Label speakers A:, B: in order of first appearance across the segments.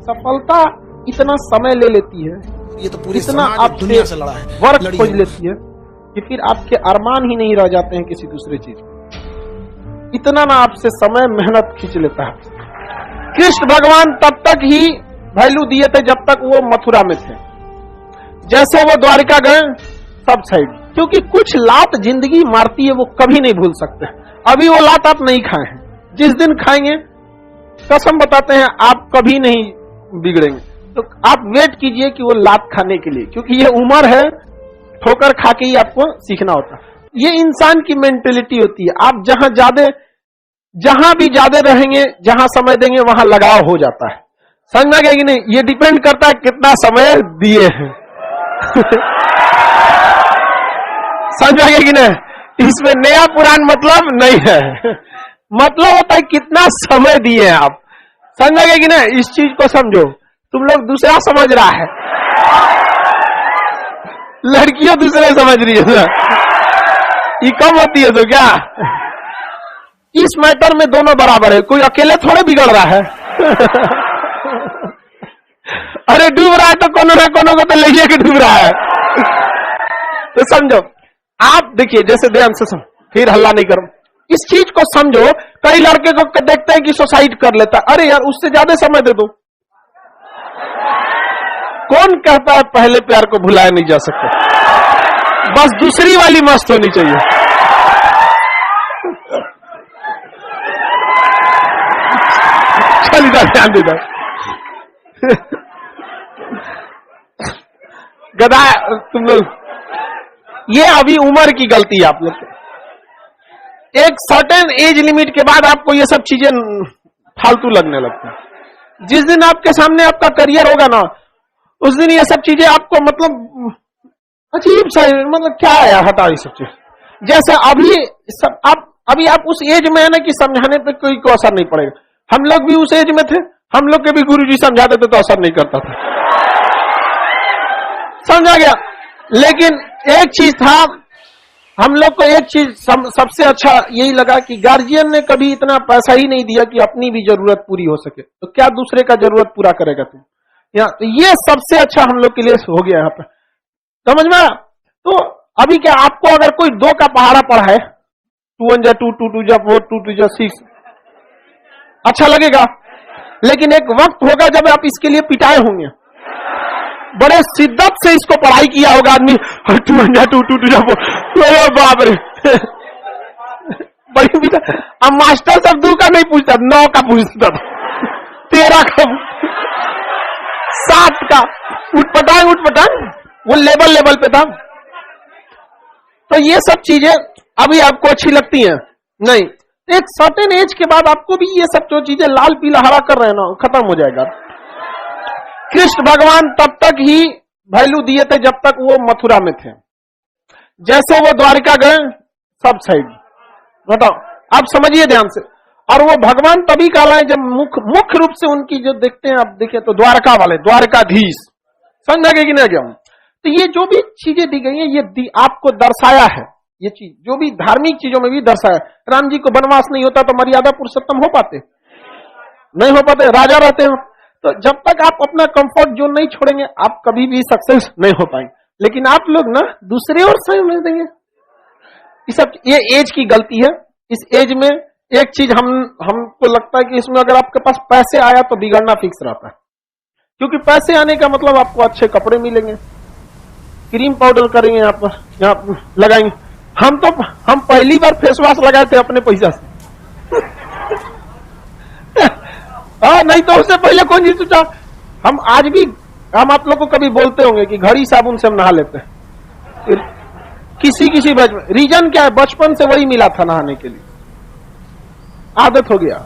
A: सफलता इतना समय ले लेती है,
B: ये तो पूरी
A: इतना आप
B: दुनिया से लड़ा है,
A: वर्क खोज लेती है कि फिर आपके अरमान ही नहीं रह जाते हैं किसी दूसरे चीज। इतना ना आपसे समय मेहनत खींच लेता है। कृष्ण भगवान तब तक ही वैल्यू दिए थे जब तक वो मथुरा में थे। जैसे वो द्वारिका गए सब साइड, क्योंकि कुछ लात जिंदगी मारती है वो कभी नहीं भूल सकते। अभी वो लात आप नहीं खाए हैं, जिस दिन खाएंगे कसम बताते हैं आप कभी नहीं बिगड़ेंगे। तो आप वेट कीजिए कि वो लात खाने के लिए, क्योंकि ये उम्र है, ठोकर खा के ही आपको सीखना होता है। ये इंसान की मेंटेलिटी होती है। आप जहां भी ज्यादा रहेंगे, जहां समय देंगे वहां लगाव हो जाता है। समझ में गया कि नहीं? ये डिपेंड करता है कितना समय दिए हैं। समझ में गया कि नहीं? इसमें नया पुरान मतलब नहीं है, मतलब होता है कितना समय दिए हैं आप। समझ में गया कि नहीं? इस चीज को समझो। तुम लोग दूसरा समझ रहा है, लड़कियां दूसरे समझ रही है, ये कम होती है तो क्या? इस मैटर में दोनों बराबर है, कोई अकेले थोड़े बिगड़ रहा है। अरे डूब रहा है तो कोनो ना कोनो को तो ले के डूब रहा है। तो समझो, आप देखिए जैसे ध्यान से समझो, फिर हल्ला नहीं करो। इस चीज को समझो। कई लड़के को देखते हैं कि सुसाइड कर लेता, अरे यार उससे ज्यादा समय दे दो। कौन कहता है पहले प्यार को भुलाया नहीं जा सकता? बस दूसरी वाली मस्त होनी चाहिए। चल इधर ध्यान दे, गधा तुम लोग, ये अभी उम्र की गलती है आप लोग। एक सर्टेन एज लिमिट के बाद आपको ये सब चीजें फालतू लगने लगती है। जिस दिन आपके सामने आपका करियर होगा ना, उस दिन ये सब चीजें आपको मतलब अजीब सा, मतलब क्या है यार, हटा ये सब चीज। जैसे अभी आप उस एज में है ना कि समझाने पे कोई को असर नहीं पड़ेगा। हम लोग भी उस एज में थे, हम लोग के भी गुरुजी समझाते थे तो असर नहीं करता था। समझा गया? लेकिन एक चीज था, हम लोग को एक चीज सबसे अच्छा यही लगा कि गार्जियन ने कभी इतना पैसा ही नहीं दिया कि अपनी भी जरूरत पूरी हो सके, तो क्या दूसरे का जरूरत पूरा करेगा तुम? तो ये सबसे अच्छा हम लोग के लिए हो गया यहाँ पे। समझ में? तो अभी क्या आपको अगर कोई 2 का पहाड़ा पढ़ा है, 2 1 जा 2 2 2 जा 4 2 2 जा 6, अच्छा लगेगा। लेकिन एक वक्त होगा जब आप इसके लिए पिटाए होंगे, बड़े शिद्दत से इसको पढ़ाई किया होगा आदमी, 2 1 जा 2 2 2 जा 4, बाप रे। बड़ी पिटा। अब मास्टर सब 2 का नहीं पूछता, 9 का पूछता था, 13 का, 7 का, उठपटांग वो लेवल पे था। तो ये सब चीजें अभी आपको अच्छी लगती हैं नहीं, एक सर्टेन एज के बाद आपको भी ये सब जो चीजें लाल पीला हरा कर रहे हैं ना, खत्म हो जाएगा। कृष्ण भगवान तब तक ही वैल्यू दिए थे जब तक वो मथुरा में थे। जैसे वो द्वारिका गए सब साइड, बताओ आप समझिए ध्यान से। और वो भगवान तभी कहलाए जब मुख्य रूप से उनकी जो देखते हैं आप, देखिए तो द्वारका वाले, द्वारकाधीश। समझ गए कि नहीं गया? तो ये जो भी चीजें दी गई हैं, ये आपको दर्शाया है। ये चीज जो भी धार्मिक चीजों में भी दर्शाया। राम जी को वनवास नहीं होता तो मर्यादा पुरुषोत्तम हो पाते? नहीं हो पाते, राजा रहते हो। तो जब तक आप अपना कंफर्ट जोन नहीं छोड़ेंगे, आप कभी भी सक्सेस नहीं हो पाएंगे। लेकिन आप लोग ना दूसरे और समझ देंगे। ये एज की गलती है। इस एज में एक चीज हमको लगता है कि इसमें अगर आपके पास पैसे आया तो बिगड़ना फिक्स रहता है, क्योंकि पैसे आने का मतलब आपको अच्छे कपड़े मिलेंगे, क्रीम पाउडर करेंगे, यहाँ लगाएंगे। हम पहली बार फेस वॉश लगाए थे अपने पैसा से। नहीं तो उससे पहले कौन जी सोचा। हम आज भी आप लोग को कभी बोलते होंगे कि घड़ी साबुन से हम नहा लेते हैं। किसी बचपन, रीजन क्या है? बचपन से वही मिला था नहाने के लिए, आदत हो गया।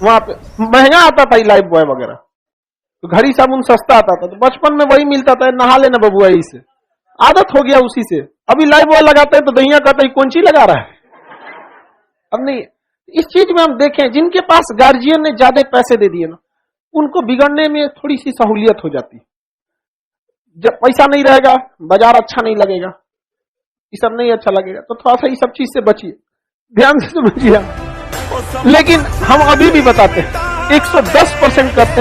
A: वहां पे महंगा आता था लाइफ बॉय वगैरह, तो घड़ी साबुन सस्ता आता था, तो बचपन में वही मिलता था, नहा लेना बबुआ, से आदत हो गया उसी से। अभी लाइफ बॉय लगाते हैं तो दहिया कहते हैं कौन सी लगा रहा है। अब नहीं, इस चीज में हम देखें, जिनके पास गार्जियन ने ज्यादा पैसे दे दिए ना, उनको बिगड़ने में थोड़ी सी सहूलियत हो जाती है। जब पैसा नहीं रहेगा, बाजार अच्छा नहीं लगेगा, ये सब नहीं अच्छा लगेगा, तो थोड़ा सा ये सब चीज से बचिए, ध्यान से समझिए। लेकिन हम अभी भी बताते हैं 110% करते हैं।